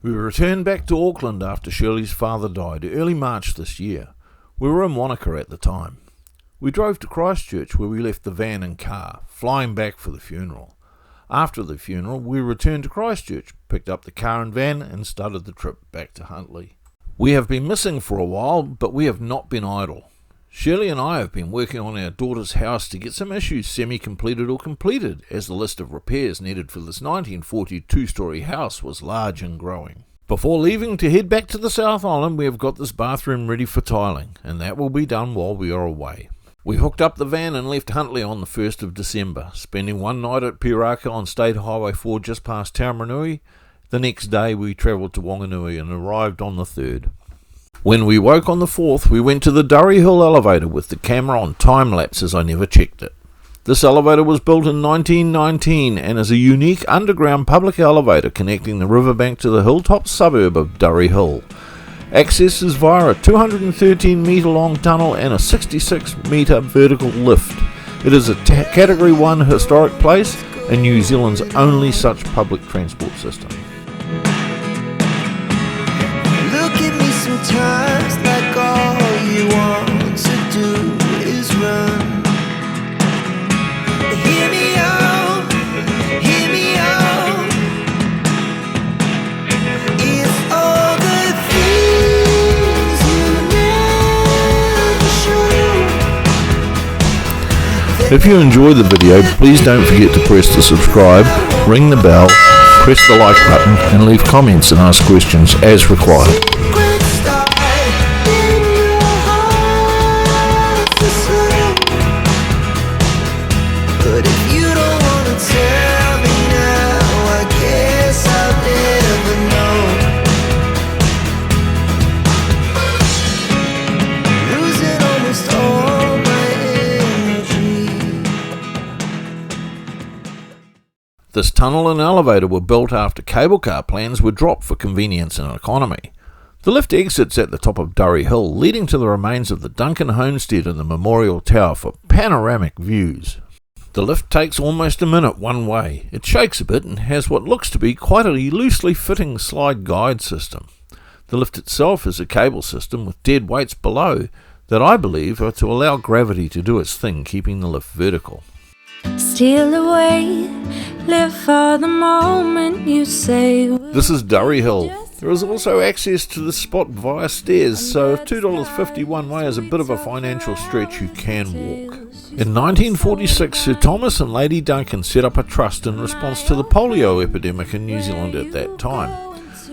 We returned back to Auckland after Shirley's father died early March this year. We were in Wanaka at the time. We drove to Christchurch where we left the van and car, flying back for the funeral. After the funeral, we returned to Christchurch, picked up the car and van and started the trip back to Huntly. We have been missing for a while, but we have not been idle. Shirley and I have been working on our daughter's house to get some issues semi-completed or completed, as the list of repairs needed for this 1940 two-storey house was large and growing. Before leaving to head back to the South Island, we have got this bathroom ready for tiling, and that will be done while we are away. We hooked up the van and left Huntly on the 1st of December, spending one night at Piraka on State Highway 4 just past Whanganui. The next day we travelled to Whanganui and arrived on the 3rd. When we woke on the 4th, we went to the Durrie Hill elevator with the camera on time-lapse as I never checked it. This elevator was built in 1919 and is a unique underground public elevator connecting the riverbank to the hilltop suburb of Durrie Hill. Access is via a 213 metre long tunnel and a 66 metre vertical lift. It is a Category 1 historic place and New Zealand's only such public transport system. Look at me sometimes like all you want to do is run. Hear me out, hear me out. It's all the things you never show. If you enjoy the video, please don't forget to press the subscribe, ring the bell, press the like button and leave comments and ask questions as required. But if you don't want to tell me now, I guess I'll never know. Losing almost all my energy. This tunnel and elevator were built after cable car plans were dropped for convenience and economy. The lift exits at the top of Durrie Hill, leading to the remains of the Duncan homestead and the Memorial Tower for panoramic views. The lift takes almost a minute one way. It shakes a bit and has what looks to be quite a loosely fitting slide guide system. The lift itself is a cable system with dead weights below that I believe are to allow gravity to do its thing, keeping the lift vertical. Steal away, live for the moment you say. This is Durrie Hill. There is also access to this spot via stairs, so if $2.50 one way is a bit of a financial stretch, you can walk. In 1946, Sir Thomas and Lady Duncan set up a trust in response to the polio epidemic in New Zealand at that time.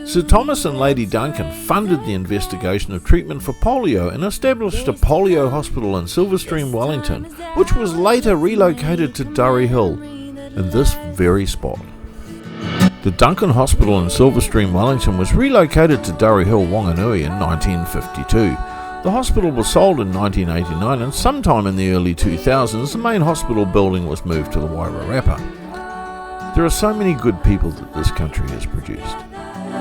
Sir Thomas and Lady Duncan funded the investigation of treatment for polio and established a polio hospital in Silverstream, Wellington, which was later relocated to Durrie Hill, in this very spot. The Duncan Hospital in Silverstream, Wellington was relocated to Durrie Hill, Whanganui in 1952. The hospital was sold in 1989 and sometime in the early 2000s the main hospital building was moved to the Waimareie. There are so many good people that this country has produced.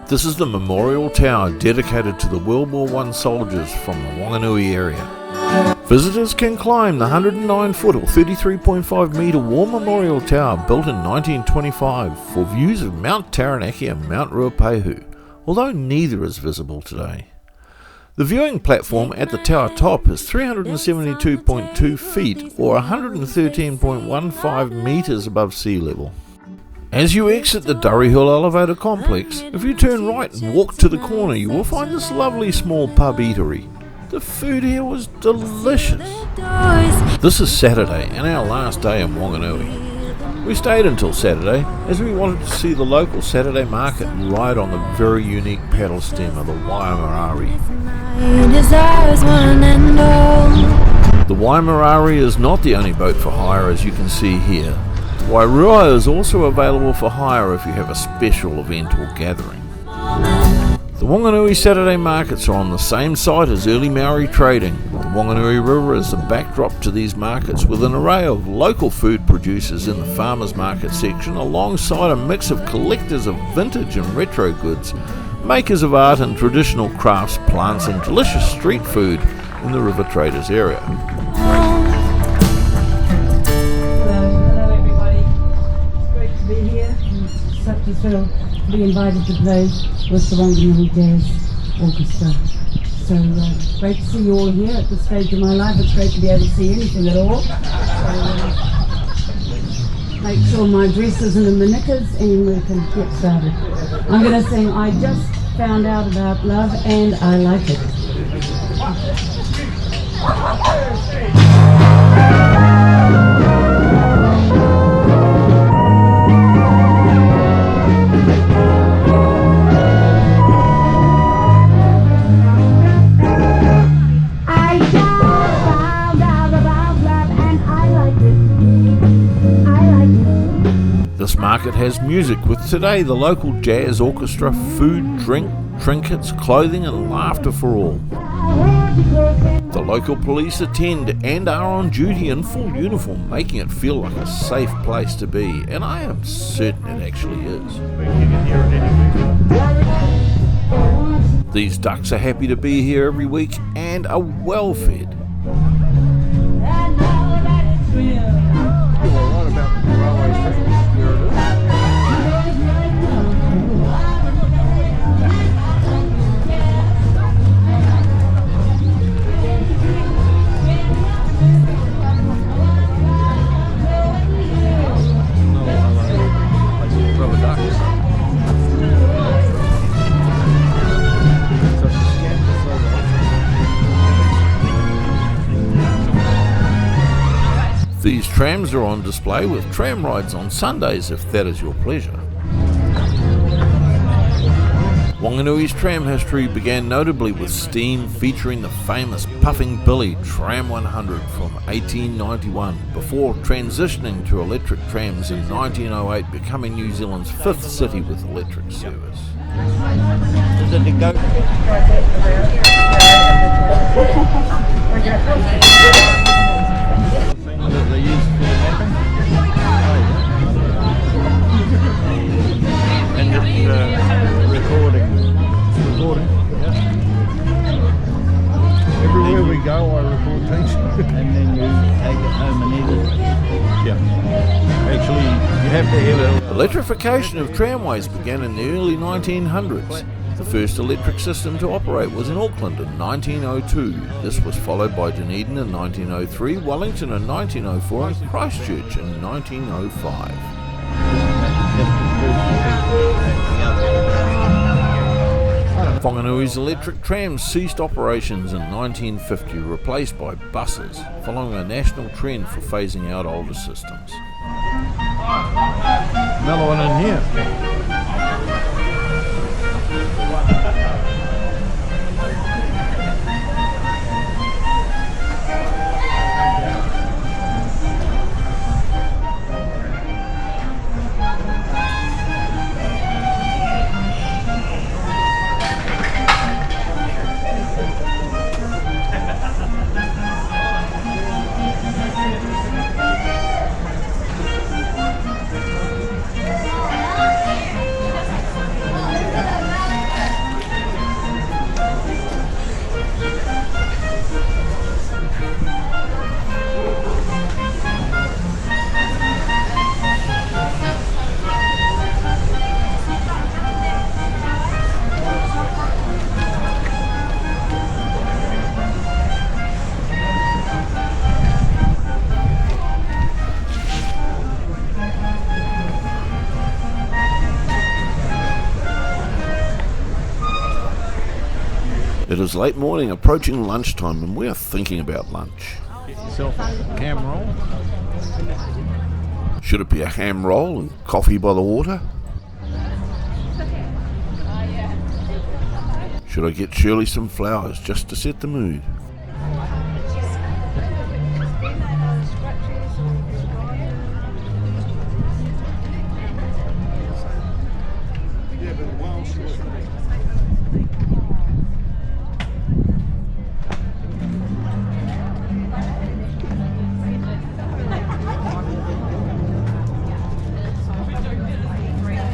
This is the Memorial Tower dedicated to the World War I soldiers from the Whanganui area. Visitors can climb the 109-foot or 33.5 metre War Memorial Tower built in 1925 for views of Mount Taranaki and Mount Ruapehu, although neither is visible today. The viewing platform at the tower top is 372.2 feet or 113.15 metres above sea level. As you exit the Durrie Hill elevator complex, if you turn right and walk to the corner, you will find this lovely small pub eatery. The food here was delicious. This is Saturday and our last day in Whanganui. We stayed until Saturday as we wanted to see the local Saturday market ride on the very unique paddle stem of the Waimareie. The Waimareie is not the only boat for hire, as you can see here. Wairua is also available for hire if you have a special event or gathering. The Whanganui Saturday markets are on the same site as early Maori trading. The Whanganui River is the backdrop to these markets with an array of local food producers in the farmers market section alongside a mix of collectors of vintage and retro goods, makers of art and traditional crafts, plants and delicious street food in the River Traders area. Hello everybody. It's great to be here in such just thrilled to be invited to play with the Whanganui Jazz Orchestra. So great to see you all here at this stage of my life. It's great to be able to see anything at all. So, make sure my dress isn't in the knickers and we can get started. I'm going to sing I Just Found Out About Love and I Like It. This market has music with today the local jazz orchestra, food, drink, trinkets, clothing and laughter for all. The local police attend and are on duty in full uniform, making it feel like a safe place to be, and I am certain it actually is. These ducks are happy to be here every week and are well fed. These trams are on display with tram rides on Sundays if that is your pleasure. Whanganui's tram history began notably with steam featuring the famous Puffing Billy Tram 100 from 1891 before transitioning to electric trams in 1908, becoming New Zealand's fifth city with electric service. And it's recording, yeah. Everywhere we go I record things. And then you take it home and edit it. Yeah. Actually, you have to have it. Electrification of tramways began in the early 1900s. The first electric system to operate was in Auckland in 1902. This was followed by Dunedin in 1903, Wellington in 1904 and Christchurch in 1905. Whanganui's electric trams ceased operations in 1950, replaced by buses, following a national trend for phasing out older systems. Another one in here. It is late morning, approaching lunchtime, and we are thinking about lunch. Get yourself a cam roll. Should it be a ham roll and coffee by the water? Should I get Shirley some flowers just to set the mood?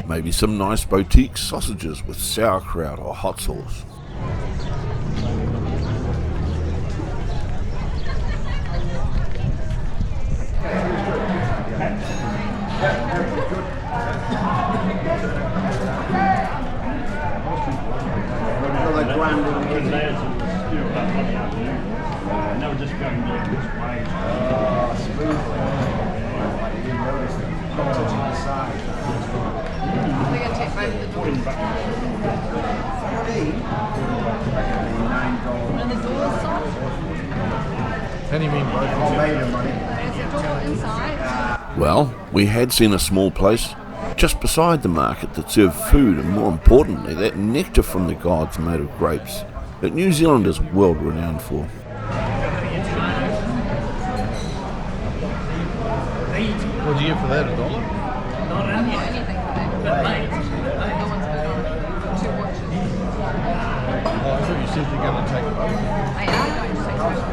Maybe some nice boutique sausages with sauerkraut or hot sauce. branding. And they were just going this way. Oh, smoothly. Like you didn't notice them. Don't touch my side. They're going to take both of the doors. And the doors side? How do you mean both? There's a door inside. Well, we had seen a small place just beside the market that served food and, more importantly, that nectar from the gods made of grapes that New Zealand is world renowned for. What did you get for that, $1? Not anything for that. No one's been on it. 2 watches. Oh, I thought you said you're going to take it over. They are going to take both.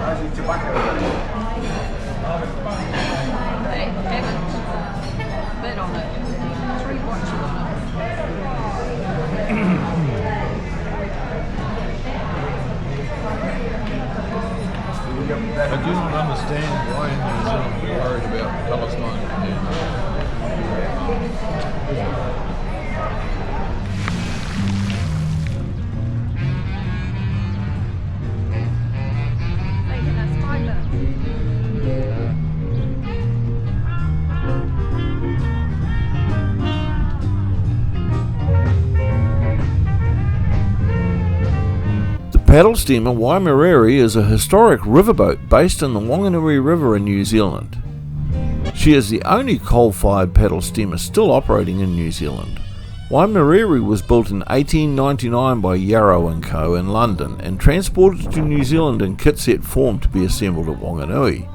They haven't bid on it. 3 watches on it. I do not understand why in New Zealand we're worried about Palestine. Taking us 5 minutes. The paddle steamer Waimareie is a historic riverboat based in the Whanganui River in New Zealand. She is the only coal-fired paddle steamer still operating in New Zealand. Waimareie was built in 1899 by Yarrow & Co. in London and transported to New Zealand in kit-set form to be assembled at Whanganui.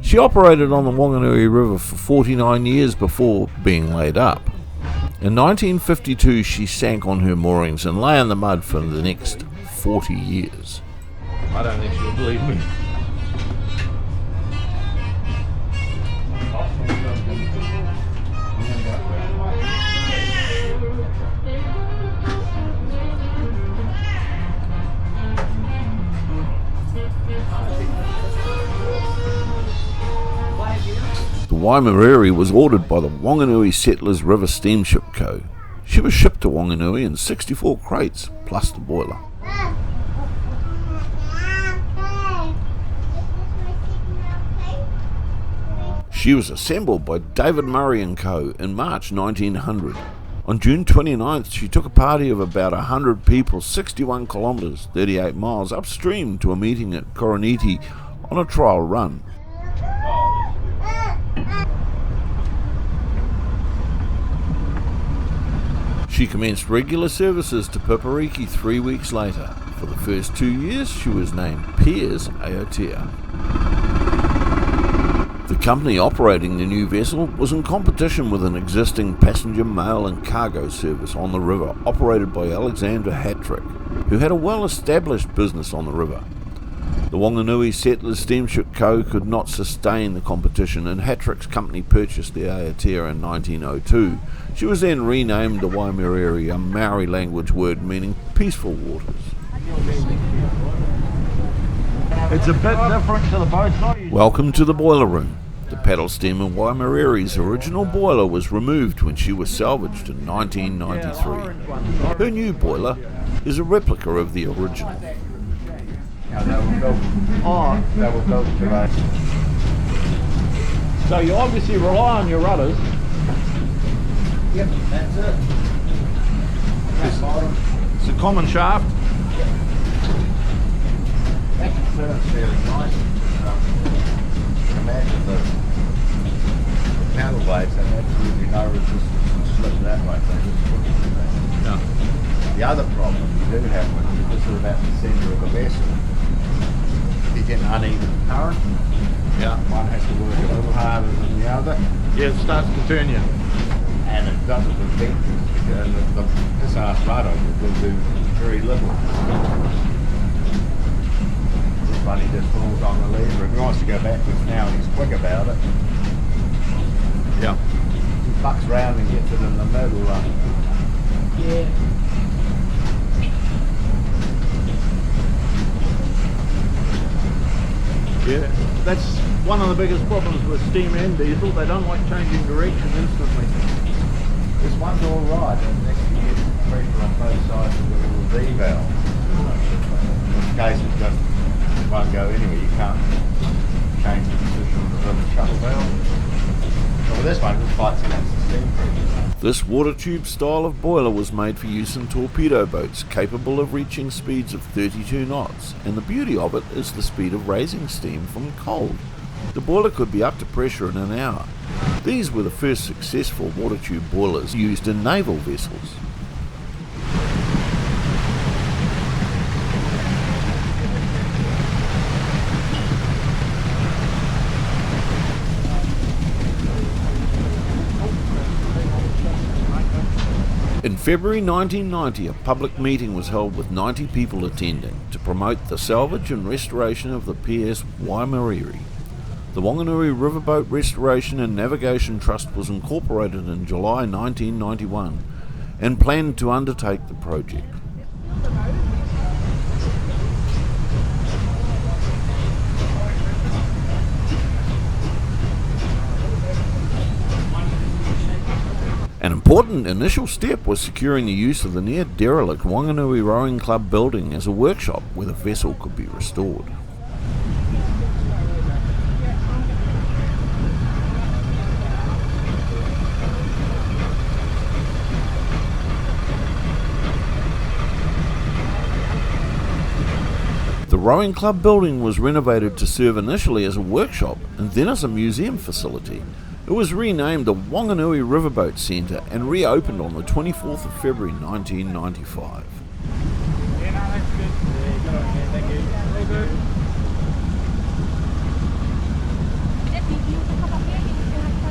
She operated on the Whanganui River for 49 years before being laid up. In 1952 she sank on her moorings and lay in the mud for the next 40 years. I don't think she'll believe me. The Waimareie was ordered by the Whanganui Settlers River Steamship Co. She was shipped to Whanganui in 64 crates, plus the boiler. She was assembled by David Murray & Co. in March 1900. On June 29th, she took a party of about 100 people 61 kilometres, 38 miles upstream to a meeting at Coroniti on a trial run. She commenced regular services to Pipariki 3 weeks later. For the first 2 years, she was named Piers Aotea. The company operating the new vessel was in competition with an existing passenger mail and cargo service on the river operated by Alexander Hattrick, who had a well-established business on the river. The Whanganui Settlers Steamship Co. could not sustain the competition, and Hattrick's company purchased the Aotea in 1902. She was then renamed the Waimareie, a Maori language word meaning peaceful waters. It's a bit different to the boat. Welcome to the boiler room. The paddle steamer Waimareie's original boiler was removed when she was salvaged in 1993. Her new boiler is a replica of the original. So you obviously rely on your rudders. Yep, that's it. It's a common shaft. That turns fairly nice. Imagine the paddle blades have absolutely no resistance and slip that way. They just slip through that. Yeah. The other problem you do have when you're just about the centre of the vessel, you get an uneven current. Yeah. One has to work a little harder than the other, Yeah, it starts to turn you. and it doesn't prevent this ass rudder will do very little. This one he just pulls on the lever. If he wants to go backwards now, he's quick about it. Yeah. He bucks round and gets it in the middle. Yeah. Yeah. That's one of the biggest problems with steam and diesel. They don't like changing direction instantly. This one's all right, and next you get pressure on both sides of the little V valve. in case it doesn't, won't go anywhere, you can't change the position of the river shuttle valve. So with this one, it fights against the steam pressure. This water tube style of boiler was made for use in torpedo boats capable of reaching speeds of 32 knots, and the beauty of it is the speed of raising steam from cold. The boiler could be up to pressure in an hour. These were the first successful water tube boilers used in naval vessels. In February 1990, a public meeting was held with 90 people attending to promote the salvage and restoration of the PS Waimareie. The Whanganui Riverboat Restoration and Navigation Trust was incorporated in July 1991 and planned to undertake the project. An important initial step was securing the use of the near derelict Whanganui Rowing Club building as a workshop where the vessel could be restored. The rowing club building was renovated to serve initially as a workshop and then as a museum facility. It was renamed the Whanganui Riverboats Centre and reopened on the 24th of February 1995.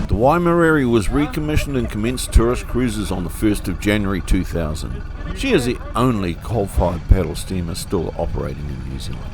The Waimareie was recommissioned and commenced tourist cruises on the 1st of January 2000. She is the only coal-fired paddle steamer still operating in New Zealand.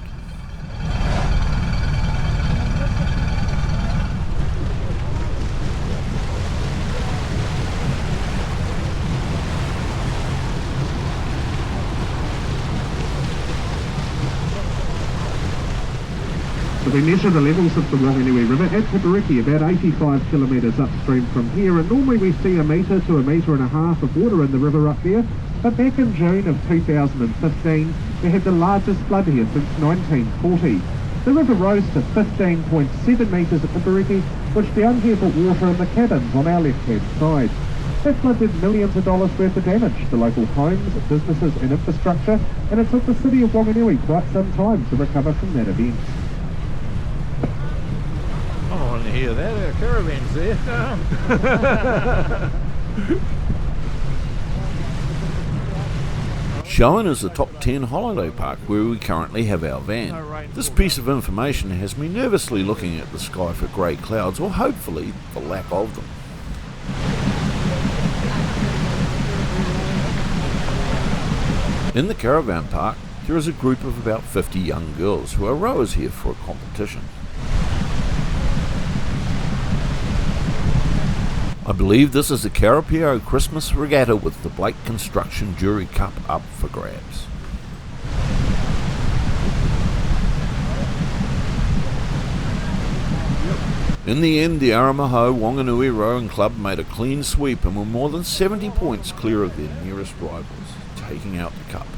We measure the levels of the Whanganui River at Durie, about 85 kilometres upstream from here, and normally we see 1 metre to 1.5 metres of water in the river up there, but back in June of 2015 we had the largest flood here since 1940. The river rose to 15.7 metres at Durie, which drowned here for water in the cabins on our left-hand side. That flood did millions of dollars worth of damage to local homes, businesses and infrastructure, and it took the city of Whanganui quite some time to recover from that event. I want to hear that, our caravan's there. Shown is the top 10 holiday park where we currently have our van. This piece of information has me nervously looking at the sky for grey clouds, or hopefully the lack of them. In the caravan park, there is a group of about 50 young girls who are rowers here for a competition. I believe this is the Carapio Christmas Regatta with the Blake Construction Durie Cup up for grabs. In the end, the Aramaho Whanganui Rowing Club made a clean sweep and were more than 70 points clear of their nearest rivals, taking out the cup.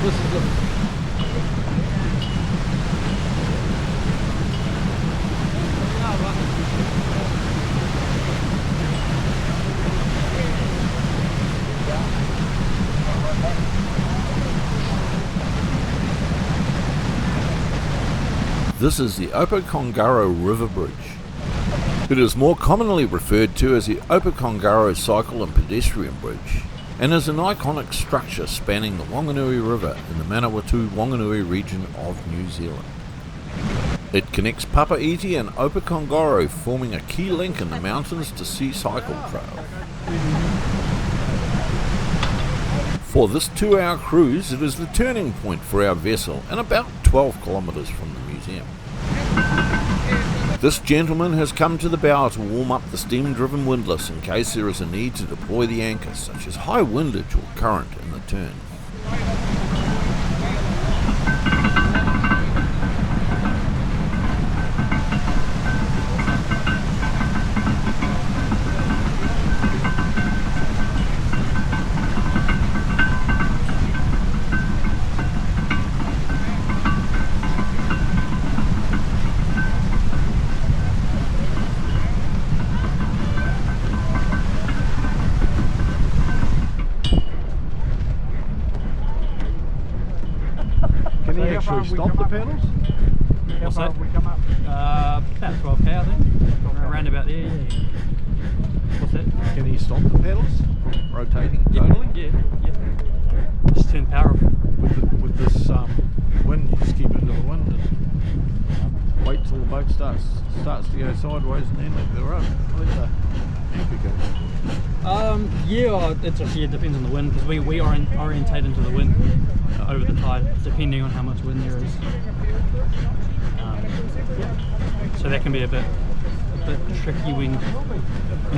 This is a This is the Opokongaro River Bridge. It is more commonly referred to as the Opokongaro Cycle and Pedestrian Bridge, and is an iconic structure spanning the Whanganui River in the Manawatu-Whanganui region of New Zealand. It connects Papaiti and Opokongaro, forming a key link in the mountains to sea cycle trail. For this 2-hour cruise, it is the turning point for our vessel and about 12 kilometres from the museum. This gentleman has come to the bow to warm up the steam-driven windlass in case there is a need to deploy the anchor, such as high windage or current in the turn. Can he actually stop the pedals? What's that? About 12 power, I think. Around about there, yeah. What's that? Can he stop the pedals from rotating totally? Yeah. Just turn power off. With this wind, you just keep it into the wind and wait till the boat starts to go sideways and then let the anchor go. It depends on the wind, because we orientate into the wind over the tide, depending on how much wind there is. So that can be a bit tricky when,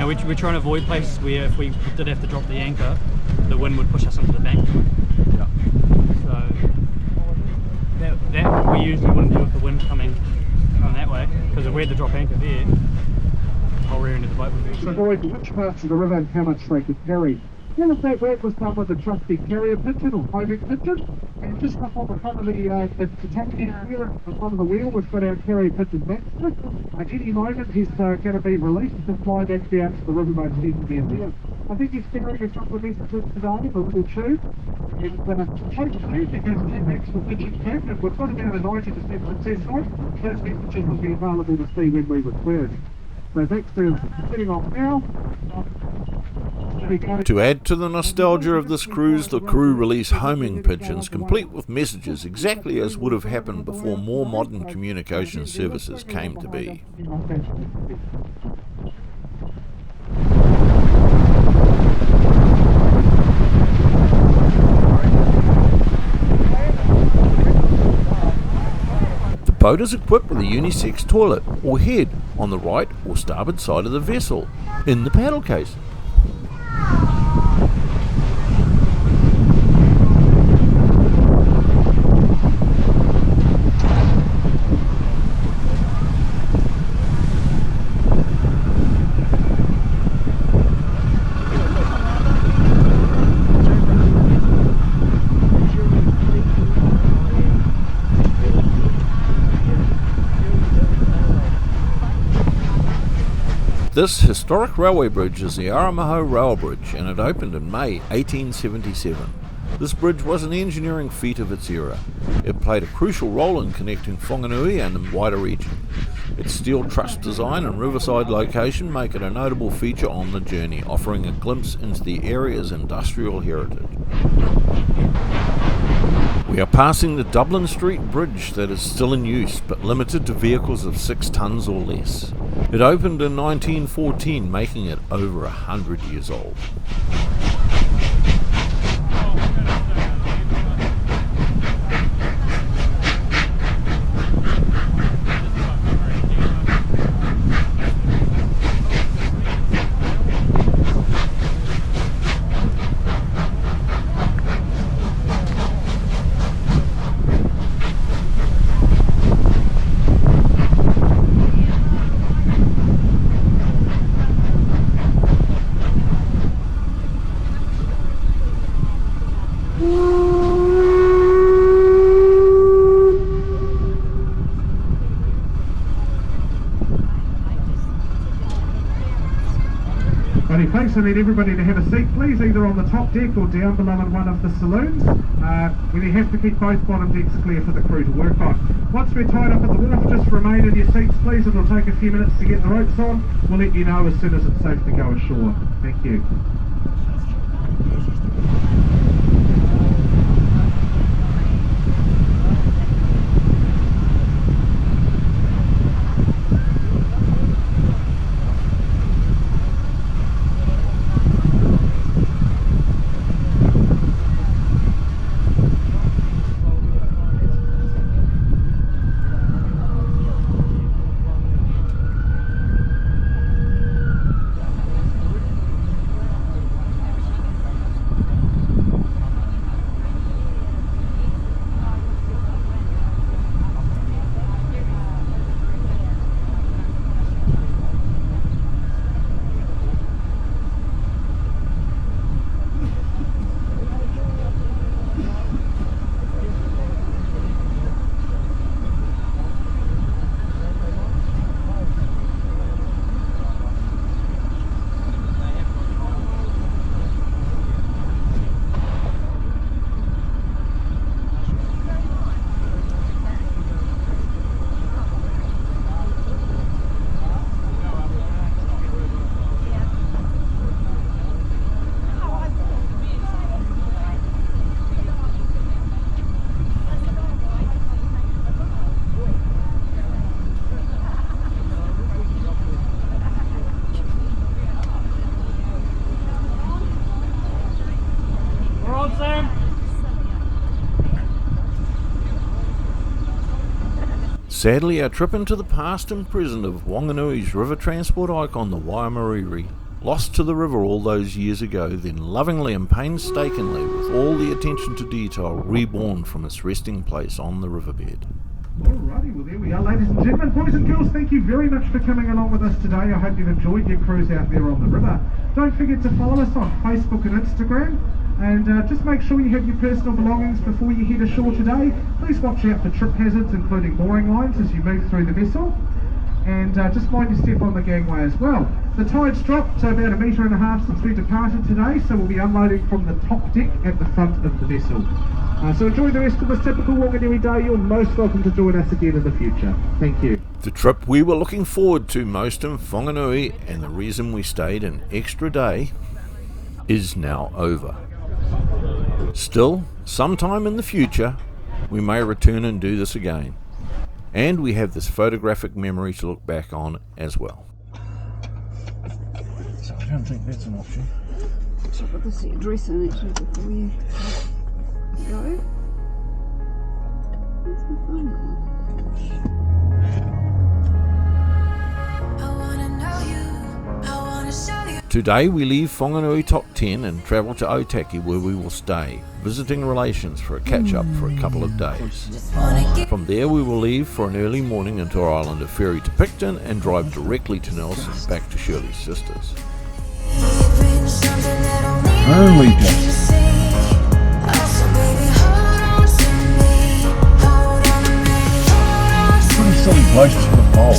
we're trying to avoid places where if we did have to drop the anchor, the wind would push us into the bank. Yeah. So that we usually wouldn't do with the wind coming that way, because if we had to drop anchor there, the whole rear end of the boat would be. So boys, which parts of the river and how much they could carry? Then if that work was done with a trusty carrier pigeon or homing pigeon, and just up on the front of the tank here, on the front of the wheel, we've got our carrier pigeon Baxter. At any moment he's going to be released and fly back down to the Riverboats museum. I think he's carrying a couple of messages today, a little tube, and hopefully because that extra pigeon camp, and we've got about a 90% success rate, those messages will be available to see when we return. So Baxter is sitting off now. To add to the nostalgia of this cruise, the crew release homing pigeons complete with messages exactly as would have happened before more modern communication services came to be. The boat is equipped with a unisex toilet or head on the right or starboard side of the vessel, in the paddle case. This historic railway bridge is the Aramaho Rail Bridge, and it opened in May 1877. This bridge was an engineering feat of its era. It played a crucial role in connecting Whanganui and the wider region. Its steel truss design and riverside location make it a notable feature on the journey, offering a glimpse into the area's industrial heritage. We are passing the Dublin Street Bridge that is still in use, but limited to vehicles of 6 tonnes or less. It opened in 1914, making it over 100 years old. Thanks, I need everybody to have a seat please, either on the top deck or down below in one of the saloons. We have to keep both bottom decks clear for the crew to work on. Once we're tied up at the wharf, just remain in your seats please, and it'll take a few minutes to get the ropes on. We'll let you know as soon as it's safe to go ashore. Thank you. Sadly, our trip into the past and present of Whanganui's river transport icon, the Waimareie, lost to the river all those years ago, then lovingly and painstakingly, with all the attention to detail, reborn from its resting place on the riverbed. Alrighty, well there we are, ladies and gentlemen. Boys and girls, thank you very much for coming along with us today. I hope you've enjoyed your cruise out there on the river. Don't forget to follow us on Facebook and Instagram, and just make sure you have your personal belongings before you head ashore today. Please watch out for trip hazards, including mooring lines, as you move through the vessel, and just mind your step on the gangway as well. The tide's dropped to about 1.5 meters since we departed today, so we'll be unloading from the top deck at the front of the vessel. So enjoy the rest of this typical Whanganui day. You're most welcome to join us again in the future. Thank you. The trip we were looking forward to most in Whanganui, and the reason we stayed an extra day, is now over. Still, sometime in the future, we may return and do this again. And we have this photographic memory to look back on as well. So I don't think that's an option. Should put the address in actually before you go. Where's my phone gone? Today we leave Whanganui Top 10 and travel to Otaki, where we will stay, visiting relations for a catch-up for a couple of days. From there we will leave for an early morning into our island of ferry to Picton and drive directly to Nelson, back to Shirley's sisters. Only just. Pretty silly place to put a pole.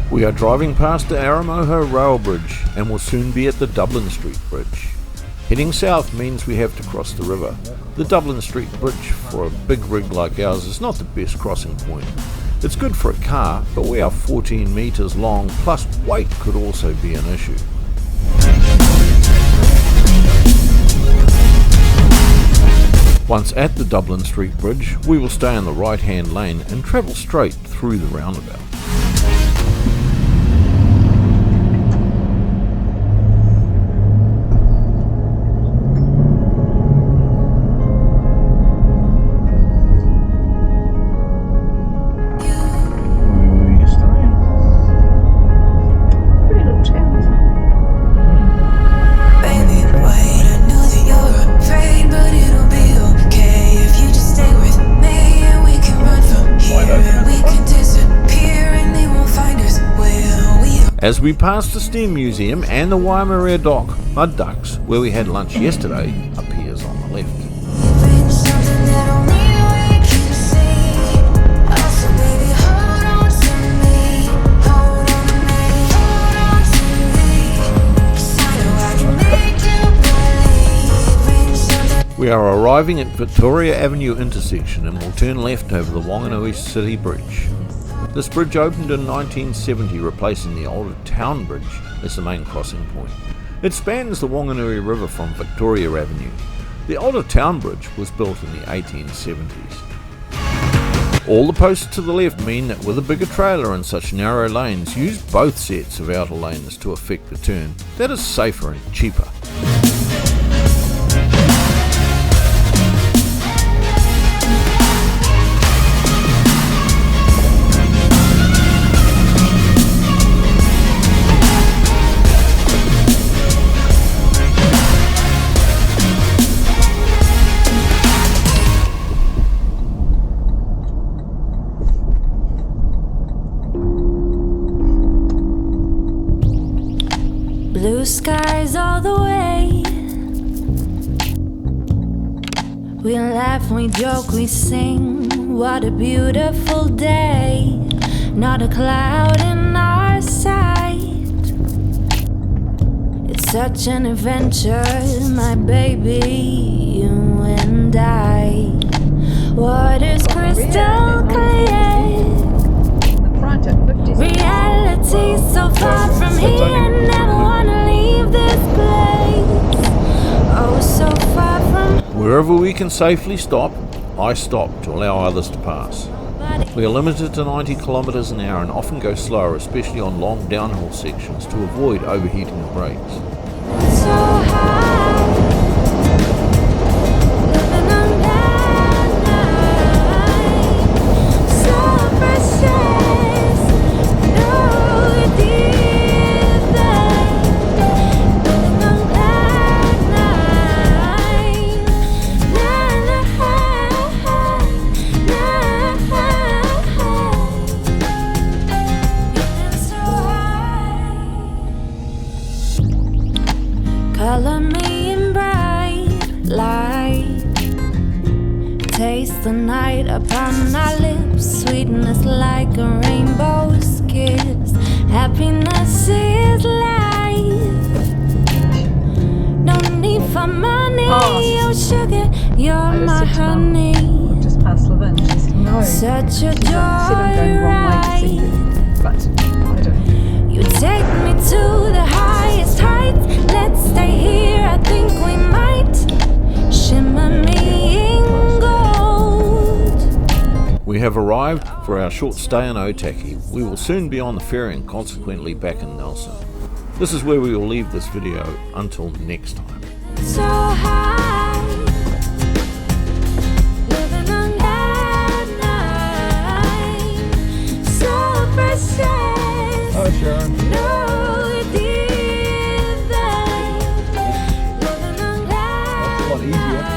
We are driving past the Aramoho Rail Bridge and will soon be at the Dublin Street Bridge. Heading south means we have to cross the river. The Dublin Street Bridge for a big rig like ours is not the best crossing point. It's good for a car, but we are 14 metres long, plus weight could also be an issue. Once at the Dublin Street Bridge, we will stay in the right-hand lane and travel straight through the roundabout. As we pass the Steam Museum and the Waimareie Dock, Mud Ducks, where we had lunch yesterday, appears on the left. We are arriving at Victoria Avenue intersection and will turn left over the Whanganui City Bridge. This bridge opened in 1970, replacing the older Town Bridge as the main crossing point. It spans the Whanganui River from Victoria Avenue. The older Town Bridge was built in the 1870s. All the posts to the left mean that with a bigger trailer and such narrow lanes, use both sets of outer lanes to effect the turn. That is safer and cheaper. Blue skies all the way. We laugh, we joke, we sing. What a beautiful day. Not a cloud in our sight. It's such an adventure, my baby, you and I. Water's crystal clear. Reality so far from here. Never wanna leave this place. Oh, so far from. We're Wherever we can safely stop, I stop to allow others to pass. We are limited to 90 kilometres an hour and often go slower, especially on long downhill sections, to avoid overheating the brakes. So high, living on that night, so precious, no dear thing, living on that night, color me in bright light. Taste the night upon our lips. Sweetness like a rainbow's kiss. Happiness is life. No need for money. Oh, sugar, you're my honey. Just past Levin. She said no. Such a She said I'm going the wrong way to see you. But I don't. You take me to the highest heights. Let's stay here, I think we might shimmer me in gold. We have arrived for our short stay in Otaki. We will soon be on the ferry and consequently back in Nelson. This is where we will leave this video until next time. So high, living on that night, so precious. Oh, Sharon. No dear thing, living on that A lot easier.